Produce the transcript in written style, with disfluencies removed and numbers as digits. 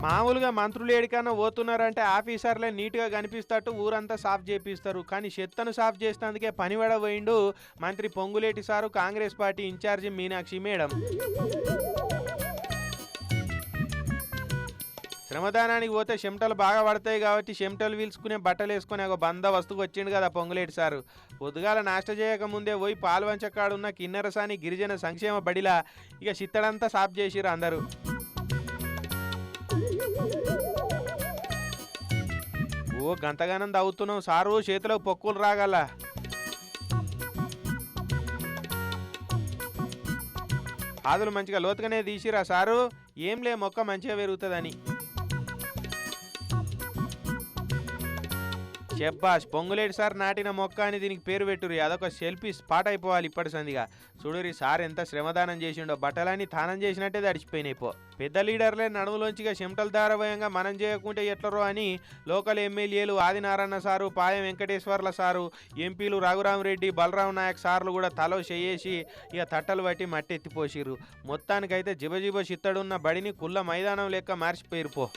మామూలుగా మంత్రులు ఏడికన్నా పోతున్నారంటే ఆఫీసర్లే నీట్గా కనిపిస్తట్టు ఊరంతా సాఫ్ చేపిస్తారు. కానీ చెత్తను సాఫ్ చేసినందుకే పనివడ పోయిండు మంత్రి Ponguleti sir, Congress party in charge Meenakshi madam. శ్రమదానానికి పోతే చెమటలు బాగా పడతాయి కాబట్టి చెమటలు వీల్చుకునే బట్టలు వేసుకుని ఒక బందోబస్తుకు వచ్చిండు కదా పొంగులేటి సారు. పొద్దుగాల నాష్ట చేయకముందే పోయి పాల్వంచకాడున్న కిన్నెరసాని గిరిజన సంక్షేమ బడిలా ఇక చిత్తడంతా సాఫ్ చేసిరు అందరూ. ఓ గంతగానం తవ్వుతున్నావు సారు, చేతిలో పొక్కులు రాగల. ఆదులు మంచిగా లోతుగానే తీసిరా సారు, ఏం లే మొక్క మంచిగా పెరుగుతుందని. చెప్పాస్ పొంగులేటి సార్ నాటిన మొక్క అని దీనికి పేరు పెట్టురు. అదొక సెల్ఫీ స్పాట్ అయిపోవాలి ఇప్పటి సందిగా. చూడురి సార్ ఎంత శ్రమదానం చేసిండో, బట్టలన్నీ తానం చేసినట్టే తడిచిపోయినాయి. పెద్ద లీడర్లే నడుములోంచిగా చెమటల దారభయంగా మనం చేయకుంటే ఎట్లరో అని లోకల్ ఎమ్మెల్యేలు ఆదినారాయణ సారు, పాయం వెంకటేశ్వర్ల సారు, ఎంపీలు రఘురామరెడ్డి, బలరాం నాయక్ సార్లు కూడా తలో చేసి ఇక తట్టలు బట్టి మట్టి ఎత్తిపోసిర్రు. మొత్తానికైతే జిబజిబ చిత్తడున్న బడిని కుల్ల మైదానం లెక్క మార్చిపోయిరు పో.